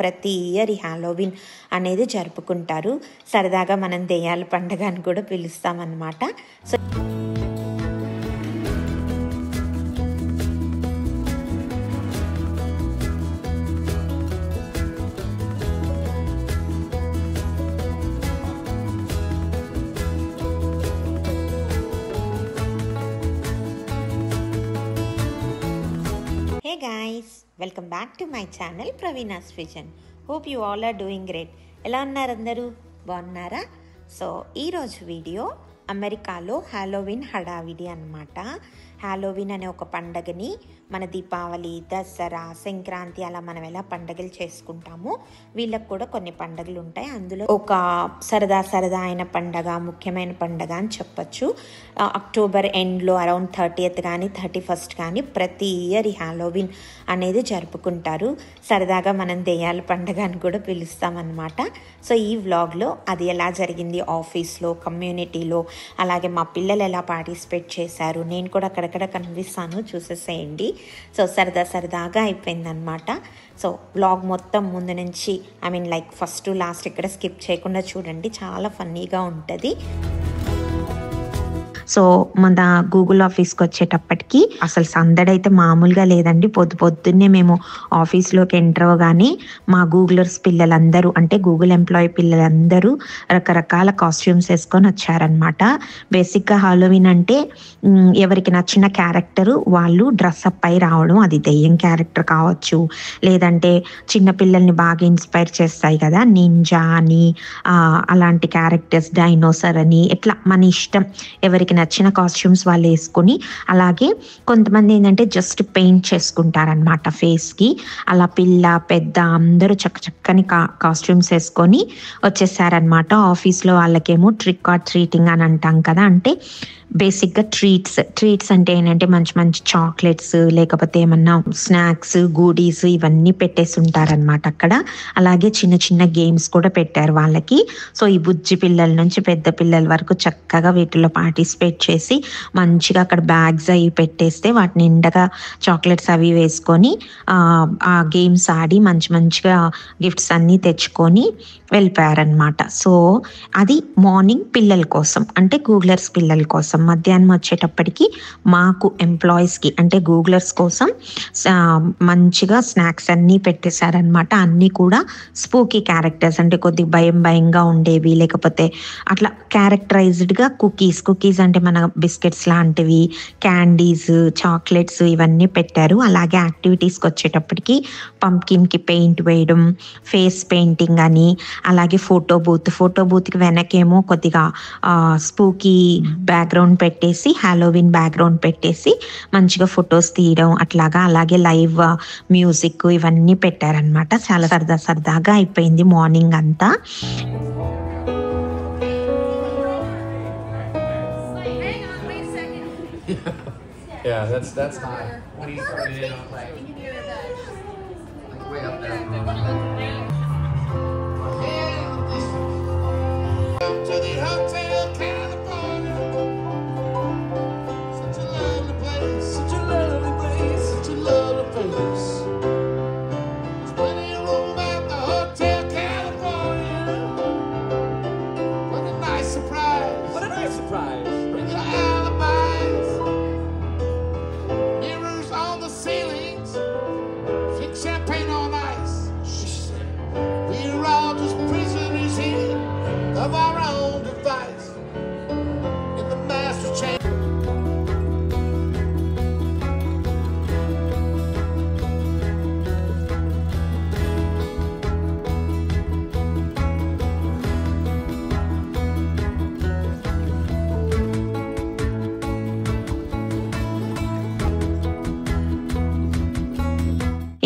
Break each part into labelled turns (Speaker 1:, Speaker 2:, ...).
Speaker 1: ప్రతి ఇయర్ ఈ హాలోవిన్ అనేది జరుపుకుంటారు. సరదాగా మనం దెయ్యాల పండుగ అని కూడా పిలుస్తామన్నమాట. So Hey guys, welcome back to my channel Praveena's Vision. Hope you all are doing great. ఎలా ఉన్నారు అందరూ? బాగున్నారా? సో ఈరోజు వీడియో అమెరికాలో హాలోవిన్ హడావిడి అన్నమాట. హాలోవిన్ అనే ఒక పండగని మన దీపావళి, దసరా, సంక్రాంతి అలా మనం ఎలా పండగలు చేసుకుంటామో వీళ్ళకి కూడా కొన్ని పండగలు ఉంటాయి. అందులో ఒక సరదా అయిన పండగ, ముఖ్యమైన పండగ అని చెప్పచ్చు. అక్టోబర్ ఎండ్లో అరౌండ్ 30th కానీ 31st కానీ ప్రతి ఇయర్ ఈ హాలోవిన్ అనేది జరుపుకుంటారు. సరదాగా మనం దెయ్యాల పండగ అని కూడా పిలుస్తామన్నమాట. సో ఈ వ్లాగ్లో అది ఎలా జరిగింది ఆఫీస్లో, కమ్యూనిటీలో, అలాగే మా పిల్లలు ఎలా పార్టిసిపేట్ చేశారు, నేను కూడా అక్కడక్కడ కనిపిస్తాను, చూసేసేయండి. సో సరదాగా అయిపోయిందనమాట. సో వ్లాగ్ మొత్తం ముందు నుంచి లైక్ ఫస్ట్ టు లాస్ట్ ఇక్కడ స్కిప్ చేయకుండా చూడండి, చాలా ఫన్నీగా ఉంటుంది. సో మన గూగుల్ ఆఫీస్కి వచ్చేటప్పటికి అసలు సందడైతే మామూలుగా లేదండి. పొద్దున్నే మేము ఆఫీస్లోకి ఎంటర్ అవ్వగానే మా గూగులర్స్ పిల్లలందరూ, అంటే గూగుల్ ఎంప్లాయీ పిల్లలందరూ రకరకాల కాస్ట్యూమ్స్ వేసుకొని వచ్చారనమాట. బేసిక్గా హాలోవిన్ అంటే ఎవరికి నచ్చిన క్యారెక్టరు వాళ్ళు డ్రెస్అప్ అయి రావడం. అది దెయ్యం క్యారెక్టర్ కావచ్చు, లేదంటే చిన్నపిల్లల్ని బాగా ఇన్స్పైర్ చేస్తాయి కదా, నింజా అని, అలాంటి క్యారెక్టర్స్, డైనోసర్ అని, ఎట్లా మన ఇష్టం ఎవరికి నచ్చిన కాస్ట్యూమ్స్ వాళ్ళు వేసుకొని, అలాగే కొంతమంది ఏంటంటే జస్ట్ పెయింట్ చేసుకుంటారనమాట ఫేస్కి. అలా పిల్ల పెద్ద అందరూ చక్కని కాస్ట్యూమ్స్ వేసుకొని వచ్చేసారనమాట. ఆఫీస్లో వాళ్ళకేమో ట్రిక్ ఆర్ ట్రీటింగ్ అని అంటాం కదా, అంటే బేసిక్గా ట్రీట్స్ అంటే ఏంటంటే మంచి మంచి చాక్లెట్స్, లేకపోతే ఏమన్నా స్నాక్స్, గూడీస్ ఇవన్నీ పెట్టేసి ఉంటారనమాట అక్కడ. అలాగే చిన్న గేమ్స్ కూడా పెట్టారు వాళ్ళకి. సో ఈ బుజ్జి పిల్లల నుంచి పెద్ద పిల్లల వరకు చక్కగా వీటిలో పార్టిసిపేట్ చేసి మంచిగా అక్కడ బ్యాగ్స్ అవి పెట్టేస్తే వాటి నిండగా చాక్లెట్స్ అవి వేసుకొని ఆ గేమ్స్ ఆడి మంచిగా గిఫ్ట్స్ అన్నీ తెచ్చుకొని వెళ్ళిపోయారనమాట. సో అది మార్నింగ్ పిల్లల కోసం, అంటే గూగులర్స్ పిల్లల కోసం. మధ్యాహ్నం వచ్చేటప్పటికి మాకు ఎంప్లాయీస్కి, అంటే గూగులర్స్ కోసం మంచిగా స్నాక్స్ అన్నీ పెట్టేశారనమాట. అన్నీ కూడా స్పూకీ క్యారెక్టర్స్, అంటే కొద్దిగా భయంగా ఉండేవి, లేకపోతే అట్లా క్యారెక్టరైజ్డ్గా కుకీస్ అంటే మన బిస్కెట్స్ లాంటివి, క్యాండీస్, చాక్లెట్స్ ఇవన్నీ పెట్టారు. అలాగే యాక్టివిటీస్కి వచ్చేటప్పటికి పంప్కిన్కి పెయింట్ వేయడం, ఫేస్ పెయింటింగ్ అని, అలాగే ఫోటో బూత్కి వెనకేమో కొద్దిగా స్పూకీ బ్యాక్గ్రౌండ్ పెట్టేసి, హాలోవిన్ బ్యాక్గ్రౌండ్ పెట్టేసి మంచిగా ఫొటోస్ తీయడం అట్లాగా. అలాగే లైవ్ మ్యూజిక్ ఇవన్నీ పెట్టారనమాట. చాలా సరదాగా అయిపోయింది మార్నింగ్ అంతా.
Speaker 2: Yeah, that's high. When he started in, I was like way up there. To the Hotel California. Such a lovely place, such a lovely place, such a lovely place. There's plenty of room at the Hotel California. What a nice surprise. What a nice surprise. Bring your alibis. Mirrors on the ceilings. Drink champagne on ice. We're all just prisoners here of our own device in the master chamber.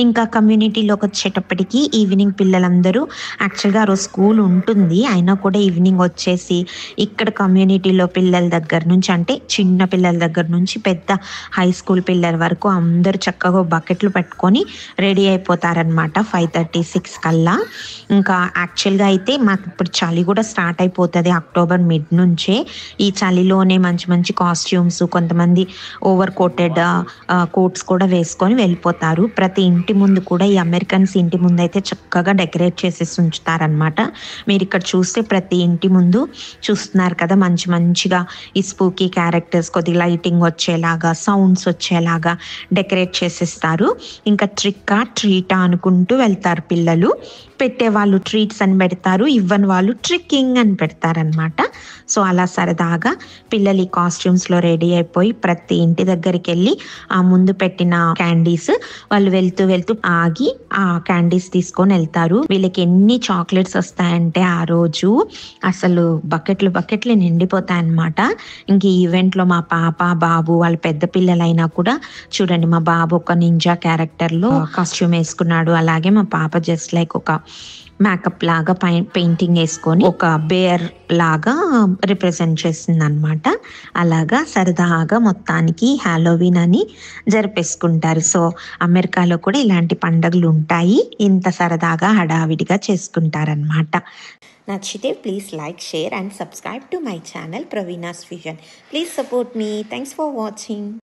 Speaker 1: ఇంకా కమ్యూనిటీలోకి వచ్చేటప్పటికి evening పిల్లలందరూ, యాక్చువల్గా ఆ రోజు school ఉంటుంది అయినా కూడా evening వచ్చేసి ఇక్కడ కమ్యూనిటీలో పిల్లల దగ్గర నుంచి, అంటే చిన్న పిల్లల దగ్గర నుంచి పెద్ద హై స్కూల్ పిల్లల వరకు అందరూ చక్కగా బకెట్లు పెట్టుకొని రెడీ అయిపోతారనమాట 5:36 కల్లా. ఇంకా యాక్చువల్గా అయితే మాకు ఇప్పుడు చలి కూడా స్టార్ట్ అయిపోతుంది అక్టోబర్ మిడ్ నుంచే. ఈ చలిలోనే మంచి మంచి కాస్ట్యూమ్స్, కొంతమంది ఓవర్ కోటెడ్ కోట్స్ కూడా వేసుకొని వెళ్ళిపోతారు. ప్రతి ఇంటి ఇంటి ముందు కూడా ఈ అమెరికన్స్ ఇంటి ముందు అయితే చక్కగా డెకరేట్ చేసేసి ఉంచుతారనమాట. మీరు ఇక్కడ చూస్తే ప్రతి ఇంటి ముందు చూస్తున్నారు కదా, మంచి మంచిగా ఈ స్పూకీ క్యారెక్టర్స్ కొద్దిగా లైటింగ్ వచ్చేలాగా, సౌండ్స్ వచ్చేలాగా డెకరేట్ చేసేస్తారు. ఇంకా ట్రిక్కా ట్రీటా అనుకుంటూ వెళ్తారు పిల్లలు. పెట్టే వాళ్ళు ట్రీట్స్ అని పెడతారు, ఇవ్వని వాళ్ళు ట్రిక్కింగ్ అని పెడతారనమాట. సో అలా సరదాగా పిల్లలు ఈ కాస్ట్యూమ్స్లో రెడీ అయిపోయి ప్రతి ఇంటి దగ్గరికి వెళ్ళి ఆ ముందు పెట్టిన క్యాండీస్ వాళ్ళు వెళ్తూ వెళ్తూ ఆగి ఆ క్యాండీస్ తీసుకొని వెళ్తారు. వీళ్ళకి ఎన్ని చాక్లెట్స్ వస్తాయంటే ఆ రోజు అసలు బకెట్లు నిండిపోతాయన్నమాట. ఇంక ఈ ఈవెంట్లో మా పాప బాబు వాళ్ళ పెద్ద పిల్లలైనా కూడా చూడండి, మా బాబు ఒక నింజా క్యారెక్టర్లో కాస్ట్యూమ్ వేసుకున్నాడు. అలాగే మా పాప జస్ట్ లైక్ ఒక మేకప్ లాగా పెయింటింగ్ వేసుకొని ఒక బేర్ లాగా రిప్రజెంట్ చేసింది అనమాట. అలాగా సరదాగా మొత్తానికి హ్యాలోవీన్ అని జరిపేసుకుంటారు. సో అమెరికాలో కూడా ఇలాంటి పండుగలు ఉంటాయి, ఇంత సరదాగా హడావిడిగా చేసుకుంటారనమాట. నచ్చితే please like, share and subscribe to my channel Praveena's vision. Please support me. Thanks for watching.